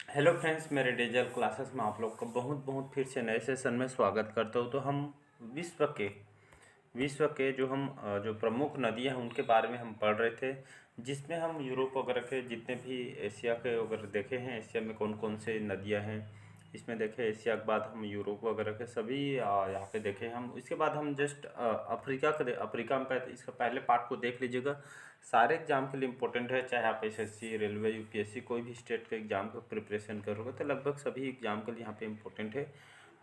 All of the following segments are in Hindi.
हेलो फ्रेंड्स, मेरे डिजिटल क्लासेस में आप लोग का बहुत बहुत फिर से नए सेशन में स्वागत करता हूँ। तो हम विश्व के विश्व के जो प्रमुख नदियाँ हैं उनके बारे में हम पढ़ रहे थे, जिसमें हम यूरोप वगैरह के जितने भी एशिया के वगैरह देखे हैं। एशिया में कौन कौन से नदियाँ हैं इसमें देखे। एशिया के बाद हम यूरोप वगैरह के सभी यहाँ पे देखे हम। इसके बाद हम जस्ट अफ्रीका में इसका पहले पार्ट को देख लीजिएगा। सारे एग्जाम के लिए इंपॉर्टेंट है, चाहे आप एसएससी, रेलवे, यूपीएससी कोई भी स्टेट के एग्जाम का प्रिपरेशन करोगे तो लगभग सभी एग्जाम के लिए यहाँ पे इम्पोर्टेंट है।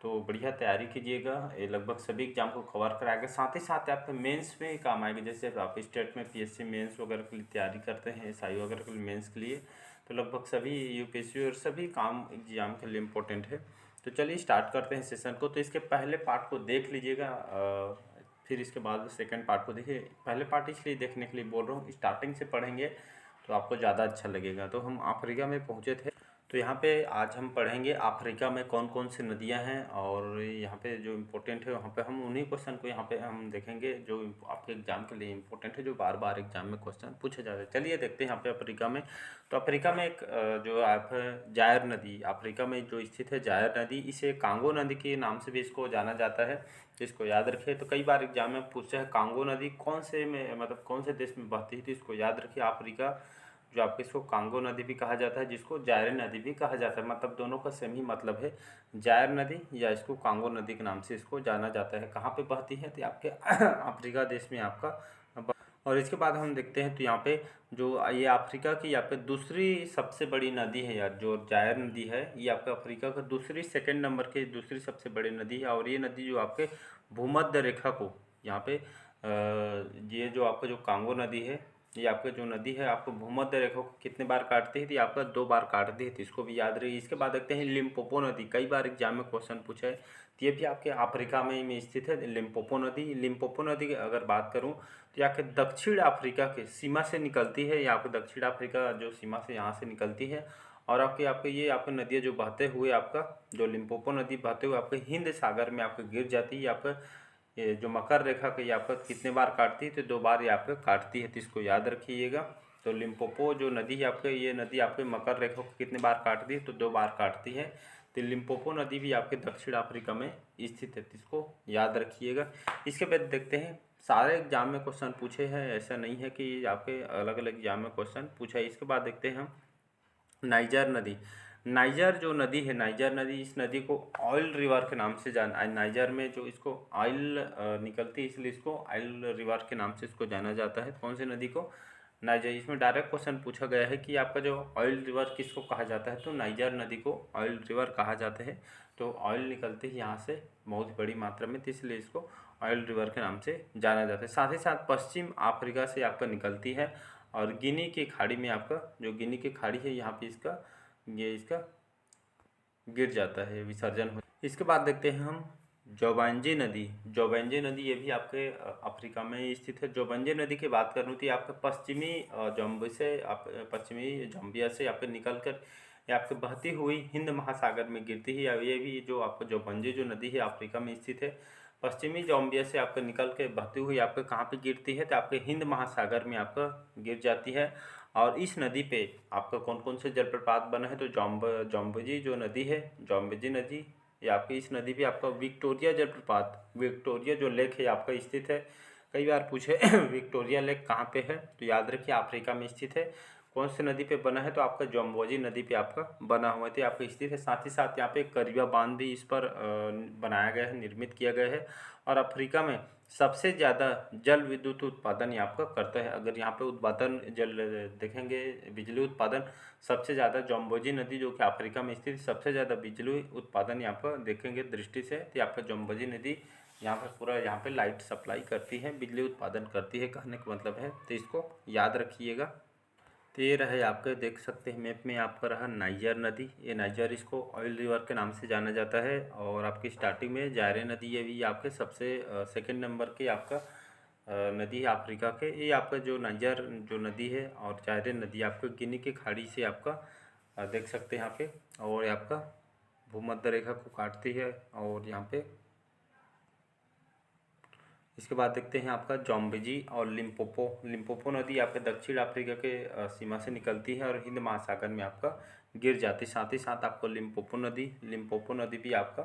तो बढ़िया तैयारी कीजिएगा, ये लगभग सभी एग्जाम को कवर कराएगा। साथ ही साथ आपके मेंस में ही काम आएगी। जैसे आप स्टेट में पीएससी मेंस वगैरह के लिए तैयारी करते हैं, एसआई वगैरह के लिए मेंस के लिए, तो लगभग सभी यूपीएससी और सभी काम एग्जाम के लिए इम्पोर्टेंट है। तो चलिए स्टार्ट करते हैं सेशन को। तो इसके पहले पार्ट को देख लीजिएगा, फिर इसके बाद सेकंड पार्ट को देखिए। पहले पार्ट इसलिए देखने के लिए बोल रहा हूँ, स्टार्टिंग से पढ़ेंगे तो आपको ज़्यादा अच्छा लगेगा। तो हम अफ्रीका में पहुँचे थे। तो यहाँ पे आज हम पढ़ेंगे अफ्रीका में कौन कौन सी नदियाँ हैं, और यहाँ पे जो इम्पोर्टेंट है वहाँ पे हम उन्हीं क्वेश्चन को यहाँ पे हम देखेंगे जो आपके एग्जाम के लिए इम्पोर्टेंट है, जो बार बार एग्जाम में क्वेश्चन पूछे जाते हैं। चलिए देखते हैं यहाँ पे अफ्रीका में। तो अफ्रीका में एक जो आप जायर नदी, अफ्रीका में जो स्थित है जायर नदी, इसे कांगो नदी के नाम से भी इसको जाना जाता है। इसको याद रखिए। तो कई बार एग्जाम में पूछा है कांगो नदी कौन से में, मतलब कौन से देश में बहती है, तो इसको याद रखिए। अफ्रीका जो आपको इसको कांगो नदी भी कहा जाता है, जिसको जायर नदी भी कहा जाता है, मतलब दोनों का सेम ही मतलब है, जायर नदी या इसको कांगो नदी के नाम से इसको जाना जाता है। कहाँ पे बहती है, तो आपके अफ्रीका देश में आपका। और इसके बाद हम देखते हैं तो यहाँ पे जो ये अफ्रीका की यहाँ पे दूसरी सबसे बड़ी नदी है यार, जो जायर नदी है, ये आपका अफ्रीका का दूसरी सेकंड नंबर की दूसरी सबसे बड़ी नदी है। और ये नदी जो आपके भूमध्य रेखा को यहाँ पे ये जो आपका जो कांगो नदी है, ये आपका जो नदी है आपको भूमध्य रेखा को कितने बार काटती है, तो ये आपका 2 बार काटती है, तो इसको भी याद रखिए। इसके बाद देखते हैं लिम्पोपो नदी। कई बार एग्जाम में क्वेश्चन पूछा है, तो ये भी आपके अफ्रीका में स्थित है लिम्पोपो नदी। लिम्पोपो नदी की अगर बात करूँ तो यहाँ के दक्षिण अफ्रीका के सीमा से निकलती है। यहाँ पे दक्षिण अफ्रीका जो सीमा से यहाँ से निकलती है, और आपके आपके ये आपके नदियाँ जो बहते हुए आपका जो लिम्पोपो नदी बहते हुए आपके हिंद सागर में आपके गिर जाती है। आपका ये जो मकर रेखा को ये आपका कितने बार काटती है, तो 2 बार ये आपका काटती है, तो इसको याद रखिएगा। तो लिम्पोपो जो नदी है आपके, ये नदी आपके मकर रेखा को कितने बार काटती है, तो 2 बार काटती है। तो लिम्पोपो नदी भी आपके दक्षिण अफ्रीका में स्थित है, तो इसको याद रखिएगा। इसके बाद देखते हैं, सारे एग्जाम में क्वेश्चन पूछे हैं, ऐसा नहीं है कि आपके अलग अलग एग्जाम में क्वेश्चन पूछा है। इसके बाद देखते हैं हम नाइजर नदी। नाइजर जो नदी है, नाइजर नदी, इस नदी को ऑयल रिवर के नाम से जाना, नाइजर में जो इसको ऑयल निकलती है इसलिए इसको ऑयल रिवर के नाम से इसको जाना जाता है। कौन सी नदी को? नाइजर। इसमें डायरेक्ट क्वेश्चन पूछा गया है कि आपका जो ऑयल रिवर किसको कहा जाता है, तो नाइजर नदी को ऑयल रिवर कहा जाता है। तो ऑयल निकलती है यहाँ से बहुत बड़ी मात्रा में, तो इसलिए इसको ऑयल रिवर के नाम से जाना जाता है। साथ ही साथ पश्चिम अफ्रीका से आपका निकलती है, और गिनी की खाड़ी में आपका जो गिनी की खाड़ी है यहाँ पे इसका गिर जाता है, विसर्जन हो। इसके बाद देखते हैं हम जोबांजी नदी। जोबांजी नदी ये भी आपके अफ्रीका में स्थित है। जोबांजी नदी की बात करूँ तो ये आपके पश्चिमी जम्बिया से आपके निकल कर ये आपके बहती हुई हिंद महासागर में गिरती है। या ये भी जो आपका जोबांजी जो नदी है अफ्रीका में स्थित है, पश्चिमी जॉम्बिया से आपका निकल के बहती हुई आपके कहाँ पे गिरती है, तो आपके हिंद महासागर में आपका गिर जाती है। और इस नदी पे आपका कौन कौन से जलप्रपात बने हैं, तो जॉम्बजी जो नदी है, जॉम्बजी नदी, ये आपकी इस नदी पे आपका विक्टोरिया जलप्रपात, विक्टोरिया जो लेक है आपका स्थित है। कई बार पूछे विक्टोरिया लेक कहाँ पे है, तो याद रखिए अफ्रीका में स्थित है। कौन सी नदी पे बना है, तो आपका जॉम्बोजी नदी पे आपका बना हुआ है, तो आपका स्थित है। साथ ही साथ यहाँ पे करिबा बांध भी इस पर बनाया गया है, निर्मित किया गया है। और अफ्रीका में सबसे ज़्यादा जल विद्युत उत्पादन ये आपका करता है। अगर यहाँ पे उत्पादन जल देखेंगे, बिजली उत्पादन सबसे ज़्यादा जॉम्बोजी नदी जो कि अफ्रीका में स्थित सबसे ज़्यादा बिजली उत्पादन यहाँ पर देखेंगे दृष्टि से, तो आपका जॉम्बोजी नदी यहाँ पे पूरा यहाँ पे लाइट सप्लाई करती है, बिजली उत्पादन करती है, कहने का मतलब है। तो इसको याद रखिएगा। तो ये रहे आपके, देख सकते हैं मैप में आपका रहा नाइजर नदी। ये नाइजर इसको ऑयल रिवर के नाम से जाना जाता है। और आपकी स्टार्टिंग में जायरे नदी, ये भी आपके सबसे सेकंड नंबर के आपका नदी है अफ्रीका के। ये आपका जो नाइजर जो नदी है और जायरे नदी आपको गिनी की खाड़ी से आपका देख सकते हैं यहाँ पे, और ये आपका भूमध्य रेखा को काटती है। और यहाँ पे इसके बाद देखते हैं आपका जाम्बेजी और लिम्पोपो। लिम्पोपो नदी आपके दक्षिण अफ्रीका के सीमा से निकलती है और हिंद महासागर में आपका गिर जाती है। साथ ही साथ आपको लिम्पोपो नदी भी आपका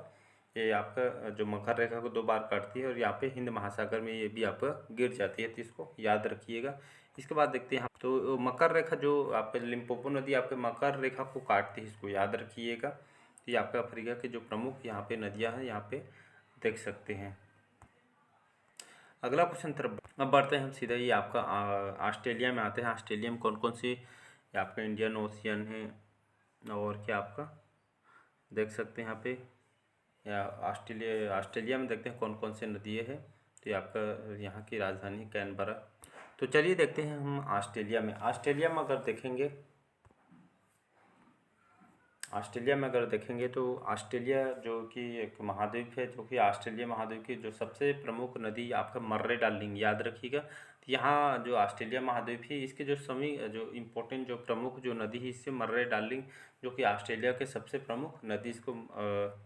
ये आपका जो मकर रेखा को 2 बार काटती है और यहाँ पे हिंद महासागर में ये भी आपका गिर जाती है, तो इसको याद रखिएगा। इसके बाद देखते हैं तो मकर रेखा जो आपके लिम्पोपो नदी आपके मकर रेखा को काटती है, इसको याद रखिएगा। तो ये आपका अफ्रीका के जो प्रमुख यहाँ पे नदियाँ हैं यहाँ पे देख सकते हैं। अगला क्वेश्चन तरफ अब बढ़ते हैं हम सीधा ही आपका ऑस्ट्रेलिया में आते हैं। ऑस्ट्रेलिया में कौन कौन सी आपका इंडियन ओशियन है और क्या आपका देख सकते हैं यहाँ पे, या ऑस्ट्रेलिया में देखते हैं कौन कौन से नदियाँ हैं। तो ये आपका यहाँ की राजधानी कैनबरा। तो चलिए देखते हैं हम ऑस्ट्रेलिया में अगर देखेंगे तो ऑस्ट्रेलिया जो कि एक महाद्वीप है, जो कि ऑस्ट्रेलिया महाद्वीप की जो सबसे प्रमुख नदी आपका मर्रे डार्लिंग, याद रखिएगा। तो यहाँ जो ऑस्ट्रेलिया महाद्वीप है इसके जो जो इम्पोर्टेंट जो प्रमुख जो नदी है इससे मर्रे डार्लिंग, जो कि ऑस्ट्रेलिया के सबसे प्रमुख नदी इसको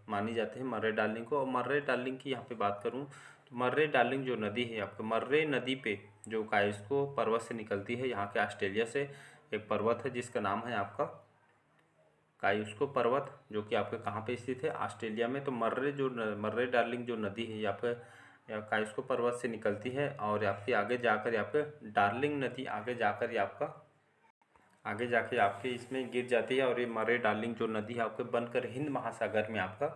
मानी जाती है मर्रे डार्लिंग को। और मर्रे डार्लिंग की यहाँ पे बात करूँ तो मर्रे डार्लिंग जो नदी है आपका मर्रे नदी पे जो कायस्को पर्वत से निकलती है, यहाँ के ऑस्ट्रेलिया से एक पर्वत है जिसका नाम है आपका कायस्को पर्वत, जो कि आपके कहाँ पे स्थित है ऑस्ट्रेलिया में। तो मर्रे डार्लिंग जो नदी है यहाँ पे कायस्को पर्वत से निकलती है और आपकी आगे जाकर यहाँ पे डार्लिंग नदी आगे जाके आपके इसमें गिर जाती है और ये मर्रे डार्लिंग जो नदी है आपके बनकर हिंद महासागर में आपका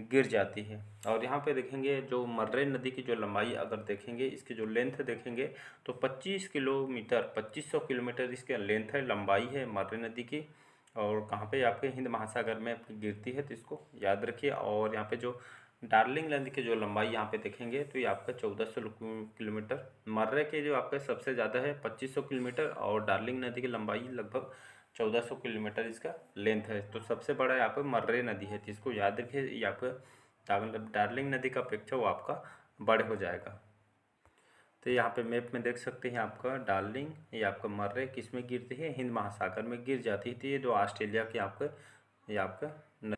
गिर जाती है। और यहाँ पे देखेंगे जो मर्रे नदी की जो लंबाई अगर देखेंगे, इसकी जो लेंथ देखेंगे तो 2500 किलोमीटर इसके लेंथ है, लंबाई है मर्रे नदी की। और कहाँ पे आपके हिंद महासागर में गिरती है, तो इसको याद रखिए। और यहाँ पे जो डार्लिंग नदी की जो लंबाई यहाँ पे देखेंगे तो ये आपका 1400 किलोमीटर, मर्रे के जो आपका सबसे ज़्यादा है 2500 किलोमीटर और डार्लिंग नदी की लंबाई लगभग 1400 किलोमीटर इसका लेंथ है। तो सबसे बड़ा यहाँ पे मर्रे नदी है, तो इसको याद रखिए। ये आपका डार्लिंग नदी का अपेक्षा वो आपका बड़े हो जाएगा। तो यहाँ पे मैप में देख सकते हैं आपका डार्लिंग, ये आपका मर्रे किस में गिरती है, हिंद महासागर में गिर जाती है। तो ये जो ऑस्ट्रेलिया के ये आपका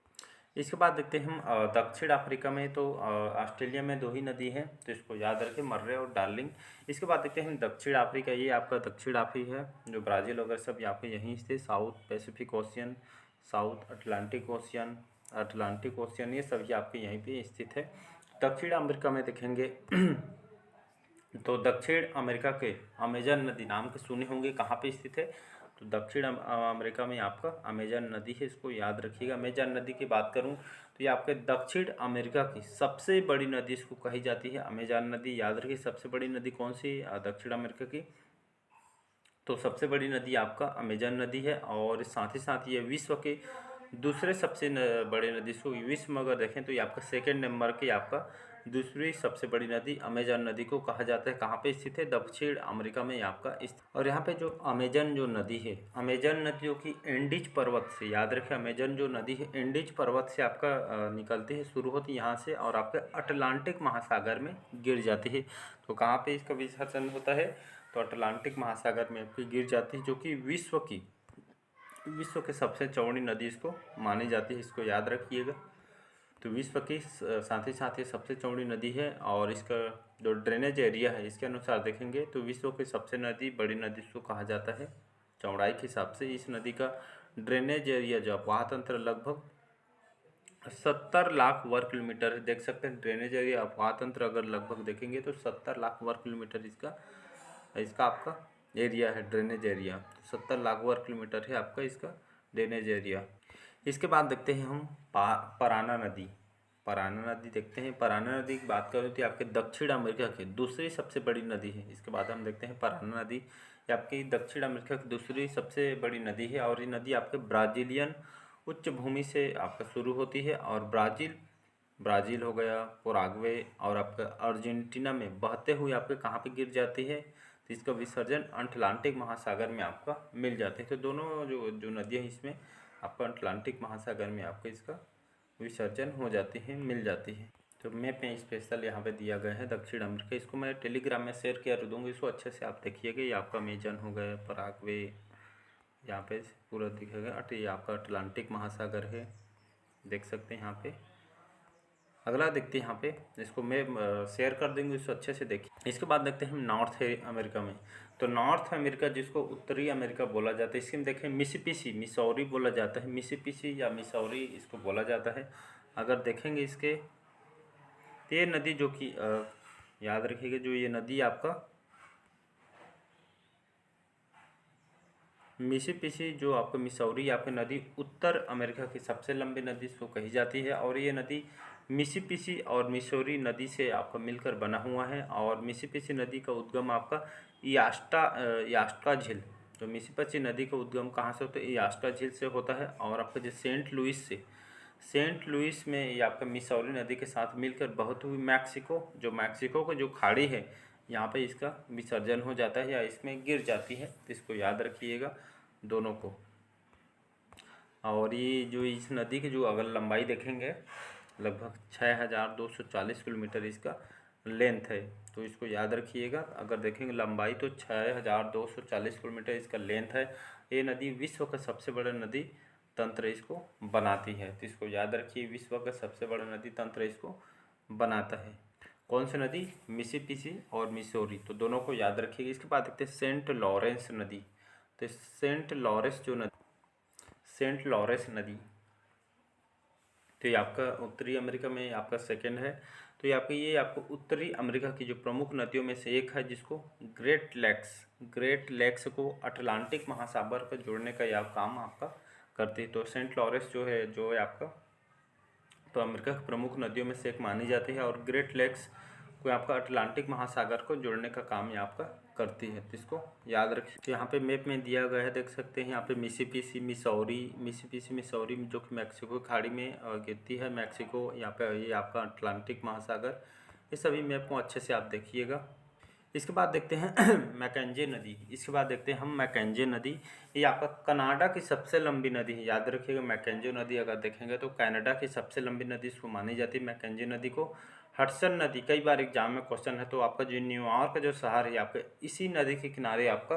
इसके बाद देखते हैं हम दक्षिण अफ्रीका में। तो ऑस्ट्रेलिया में 2 ही नदी हैं, तो इसको याद रखें मर्रे और डार्लिंग। इसके बाद देखते हैं हम दक्षिण अफ्रीका, ये आपका दक्षिण अफ्रीका है जो ब्राज़ील वगैरह सब यहाँ पे यहीं स्थित, south Pacific ocean, south Atlantic ocean ये सभी आपके यहीं पे स्थित है। दक्षिण अमेरिका में देखेंगे तो दक्षिण अमेरिका के अमेजन नदी नाम के सुने होंगे, कहाँ पे स्थित है तो दक्षिण अमेरिका में आपका अमेजन नदी है, इसको याद रखिएगा। अमेजन नदी की बात करूं तो ये आपके दक्षिण अमेरिका की सबसे बड़ी नदी इसको कही जाती है अमेजन नदी, याद रखिए। सबसे बड़ी नदी कौन सी दक्षिण अमेरिका की, तो सबसे बड़ी नदी आपका अमेजन नदी है। और साथ ही साथ ये विश्व के दूसरे सबसे बड़े नदी, इसको विश्व में अगर देखें तो ये आपका सेकेंड नंबर की आपका दूसरी सबसे बड़ी नदी अमेजन नदी को कहा जाता है। कहाँ पे स्थित है, दक्षिण अमेरिका में आपका स्थित। और यहाँ पे जो अमेजन जो नदी है, अमेजन नदी जो कि एंडीज पर्वत से, याद रखें अमेजन जो नदी है एंडीज पर्वत से आपका निकलती है, शुरू होती है यहाँ से और आपके अटलांटिक महासागर में गिर जाती है। तो कहाँ पे इसका विसर्जन होता है, तो अटलांटिक महासागर में आपकी गिर जाती है, जो कि विश्व की सबसे चौड़ी नदी इसको मानी जाती है, इसको याद रखिएगा। तो विश्व की साथ ही साथ ये सबसे चौड़ी नदी है। और इसका जो ड्रेनेज एरिया है इसके अनुसार देखेंगे तो विश्व की सबसे बड़ी नदी इसको कहा जाता है चौड़ाई के हिसाब से। इस नदी का ड्रेनेज एरिया जो अपवाह तंत्र लगभग 70 लाख वर्ग किलोमीटर है, देख सकते हैं। ड्रेनेज एरिया अपवाह तंत्र अगर लगभग देखेंगे तो 70 लाख वर्ग किलोमीटर इसका आपका एरिया है, ड्रेनेज एरिया 70 लाख वर्ग किलोमीटर है आपका इसका ड्रेनेज एरिया। इसके बाद देखते हैं हम पराना नदी देखते हैं। पराना नदी की बात करें तो आपके दक्षिण अमेरिका की दूसरी सबसे बड़ी नदी है। इसके बाद हम देखते हैं पराना नदी, ये आपकी दक्षिण अमेरिका की दूसरी सबसे बड़ी नदी है। और ये नदी आपके ब्राज़ीलियन उच्च भूमि से आपका शुरू होती है और ब्राज़ील हो गया, पराग्वे और आपका अर्जेंटीना में बहते हुए आपके कहाँ पे गिर जाती है, तो इसका विसर्जन अटलांटिक महासागर में आपका मिल जाते हैं। तो दोनों जो नदियाँ हैं इसमें आपका अटलांटिक महासागर में आपका इसका विसर्जन हो जाती है, मिल जाती है। तो मैप में स्पेशल यहाँ पे दिया गया है दक्षिण अमेरिका, इसको मैं टेलीग्राम में शेयर कर दूँगी, इसको अच्छे से आप देखिएगा। ये आपका अमेजन हो गया, पराग्वे यहाँ पे पूरा दिखेगा। ये आपका अटलांटिक महासागर है, देख सकते हैं यहाँ पे। अगला देखते हैं यहाँ पे, इसको मैं शेयर कर देंगे, इसको अच्छे से देखिए। इसके बाद देखते हैं हम नॉर्थ अमेरिका में। तो नॉर्थ अमेरिका जिसको उत्तरी अमेरिका बोला जाता है, इसके में देखें मिसिसिपी, मिसौरी बोला जाता है, मिसिसिपी या मिसौरी इसको बोला जाता है। अगर देखेंगे इसके, तो ये नदी जो कि याद रखिएगा, जो ये नदी आपका मिसिसिपी जो आपका मिसौरी आपकी नदी उत्तर अमेरिका की सबसे लंबी नदी इसको कही जाती है। और ये नदी मिसिसिपी और मिसौरी नदी से आपका मिलकर बना हुआ है। और मिसिसिपी नदी का उद्गम आपका यास्का झील, जो मिसिसिपी नदी का उद्गम कहाँ से होता है, यास्का झील से होता है। और आपका जो सेंट लुइस में ये आपका मिसौरी नदी के साथ मिलकर बहुत हुई मैक्सिको का जो खाड़ी है, यहाँ पे इसका विसर्जन हो जाता है या इसमें गिर जाती है। तो इसको याद रखिएगा दोनों को। और ये जो इस नदी की जो अगर लंबाई देखेंगे, लगभग 6240 किलोमीटर इसका लेंथ है। तो इसको याद रखिएगा। अगर देखेंगे लंबाई तो 6240 किलोमीटर इसका लेंथ है। ये नदी विश्व का सबसे बड़ा नदी तंत्र इसको बनाती है। तो इसको याद रखिए, विश्व का सबसे बड़ा नदी तंत्र इसको बनाता है। कौन सी नदी? मिसिसिपी और मिसौरी, तो दोनों को याद रखिएगा। इसके बाद देखते हैं सेंट लॉरेंस नदी। तो सेंट लॉरेंस नदी तो ये आपका उत्तरी अमेरिका में आपका सेकंड है। तो ये आपको उत्तरी अमेरिका की जो प्रमुख नदियों में से एक है, जिसको ग्रेट लेक्स को अटलांटिक महासागर को जोड़ने का यह काम आपका करती है। तो सेंट लॉरेंस जो है आपका तो अमेरिका की प्रमुख नदियों में से एक मानी जाती है। और ग्रेट लेक्स को आपका अटलांटिक महासागर को जोड़ने का काम ये आपका करती है। तो इसको याद रखिए। तो यहाँ पे मैप में दिया गया है, देख सकते हैं यहाँ पे मिसिसिपी मिसौरी जो कि मैक्सिको की खाड़ी में गिरती है। मैक्सिको यहाँ पे ये आपका अटलांटिक महासागर, ये सभी मैप को अच्छे से आप देखिएगा। इसके बाद देखते हैं मैकेंजे नदी। इसके बाद देखते हैं हम मैकेंजे नदी। ये आपका कनाडा की सबसे लंबी नदी है, याद रखिएगा। मैकेंजे नदी अगर देखेंगे तो कनाडा की सबसे लंबी नदी इसको मानी जाती है। मैकेंजे नदी को हडसन नदी, कई बार एग्जाम में क्वेश्चन है। तो आपका जो न्यूयॉर्क जो शहर है आपका इसी नदी के किनारे आपका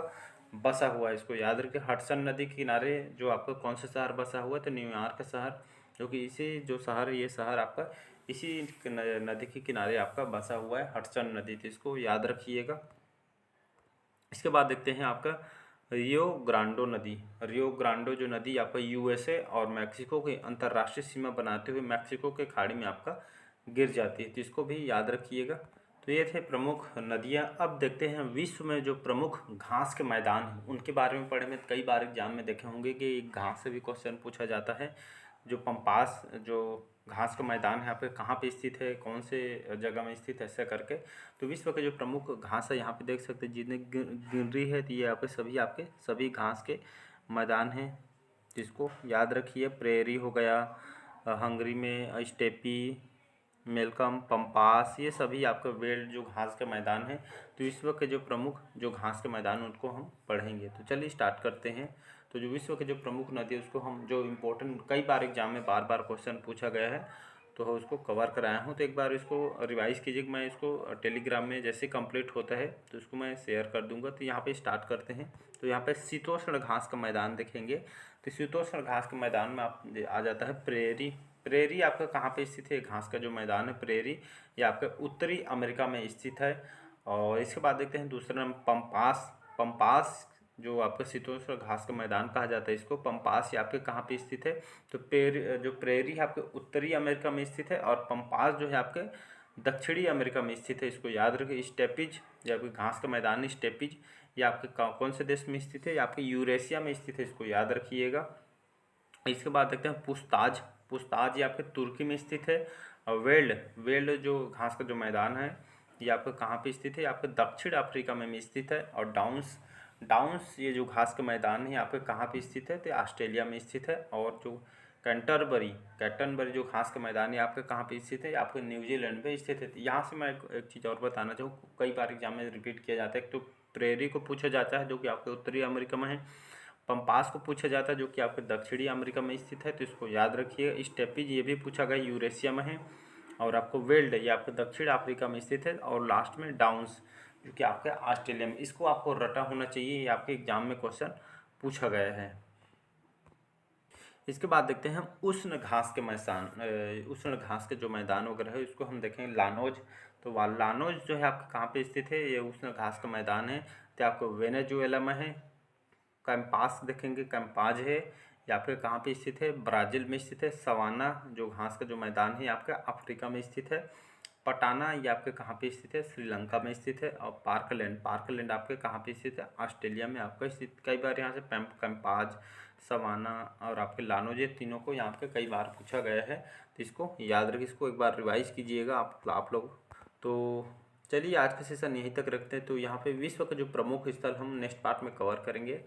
बसा हुआ है। इसको याद रखिए, हडसन नदी के किनारे जो आपका कौन सा शहर बसा हुआ है, तो न्यूयॉर्क शहर, जो कि इसी जो शहर है, ये शहर आपका इसी नदी के किनारे आपका बसा हुआ है, हडसन नदी। तो इसको याद रखिएगा। इसके बाद देखते हैं आपका रियो ग्रांडो जो नदी आपका यूएसए और मैक्सिको की अंतर्राष्ट्रीय सीमा बनाते हुए मैक्सिको के खाड़ी में आपका गिर जाती है। तो इसको भी याद रखिएगा। तो ये थे प्रमुख नदियाँ। अब देखते हैं विश्व में जो प्रमुख घास के मैदान हैं उनके बारे में पढ़े में कई बार एग्जाम में देखे होंगे कि घास से भी क्वेश्चन पूछा जाता है। जो पंपास जो घास का मैदान है आपके कहाँ पे स्थित है, कौन से जगह में स्थित है, ऐसा करके। तो विश्व के जो प्रमुख घास है यहाँ पे देख सकते हैं, जितने गिन रही है, तो ये यहाँ पे सभी घास के मैदान हैं, जिसको याद रखिए। प्रेरी हो गया, हंगरी में स्टेपी, मेलकम, पंपास, ये सभी आपका वेल्ड जो घास के मैदान है। तो विश्व के जो प्रमुख जो घास के मैदान हैं उनको हम पढ़ेंगे। तो चलिए स्टार्ट करते हैं। तो जो विश्व के जो प्रमुख नदी है उसको हम जो इम्पोर्टेंट कई बार एग्जाम में बार क्वेश्चन पूछा गया है तो उसको कवर कराया हूँ। तो एक बार इसको रिवाइज कीजिए। मैं इसको टेलीग्राम में जैसे कंप्लीट होता है तो उसको मैं शेयर कर दूंगा। तो यहाँ पे स्टार्ट करते हैं। तो यहाँ पे शीतोष्ण घास का मैदान देखेंगे। तो शीतोष्ण घास के मैदान में आप आ जाता है प्रेरी आपका कहाँ पे स्थित है? घास का जो मैदान है प्रेरी, ये आपका उत्तरी अमेरिका में स्थित है। और इसके बाद देखते हैं दूसरा नाम पंपास जो आपका शीतोष्ण घास का मैदान कहा जाता है इसको। पंपास ये आपके कहाँ पे स्थित है? तो प्रेरी है आपके उत्तरी अमेरिका में स्थित है। और पंपास जो है आपके दक्षिणी अमेरिका में स्थित है। इसको याद रखिए। स्टेपिज ये आपके घास का मैदान है, स्टेपिज ये आपके कौन से देश में स्थित है? ये आपके यूरेशिया में स्थित है, इसको याद रखिएगा। इसके बाद देखते हैं पुस्ताज ये आपके तुर्की में स्थित है। और वेल्ड जो घास का जो मैदान है ये आपका कहाँ पे स्थित है? आपके दक्षिण अफ्रीका में स्थित है। और डाउन्स ये जो घास का मैदान है आपके कहाँ पे स्थित है? तो ऑस्ट्रेलिया में स्थित है। और जो कैटनबरी जो घास का मैदान है आपके कहाँ पे स्थित है? आपके न्यूजीलैंड में स्थित है। यहाँ से मैं एक चीज़ और बताना चाहूँ, कई बार एग्जाम में रिपीट किया जाता है। तो प्रेरी को पूछा जाता है जो कि आपके उत्तरी अमेरिका में है। पंपास को पूछा जाता है जो कि आपके दक्षिणी अमेरिका में स्थित है। तो इसको याद रखिए। स्टेपिज ये भी पूछा गया, यूरेशिया में है। और आपको वेल्ड ये आपके दक्षिण अफ्रीका में स्थित है। और लास्ट में डाउन्स जो कि आपके ऑस्ट्रेलिया में। इसको आपको रटा होना चाहिए, ये आपके एग्जाम में क्वेश्चन पूछा गया है। इसके बाद देखते हैं हम उष्ण घास के मैदान, उष्ण घास के जो मैदान वगैरह है उसको हम देखेंगे लानोज। तो लानोज जो है आपका कहाँ पे स्थित है, ये उष्ण घास का मैदान है। तो आपको वेनेजुएला में है। कैंपास देखेंगे, कैंपाज है, या फिर कहाँ पे स्थित है, ब्राज़ील में स्थित है। सवाना जो घास का जो मैदान है आपका अफ्रीका में स्थित है। पटाना ये आपके कहाँ पे स्थित है, श्रीलंका में स्थित है। और पार्कलैंड आपके कहाँ पे स्थित है, ऑस्ट्रेलिया में आपका स्थित। कई बार यहाँ से कैंपाज, सवाना और आपके लानोज, ये तीनों को यहाँ पे कई बार पूछा गया है। तो इसको याद रखिए, इसको एक बार रिवाइज कीजिएगा आप लोग। तो चलिए आज का सेशन यहीं तक रखते हैं। तो यहाँ पे विश्व के जो प्रमुख स्थल हम नेक्स्ट पार्ट में कवर करेंगे।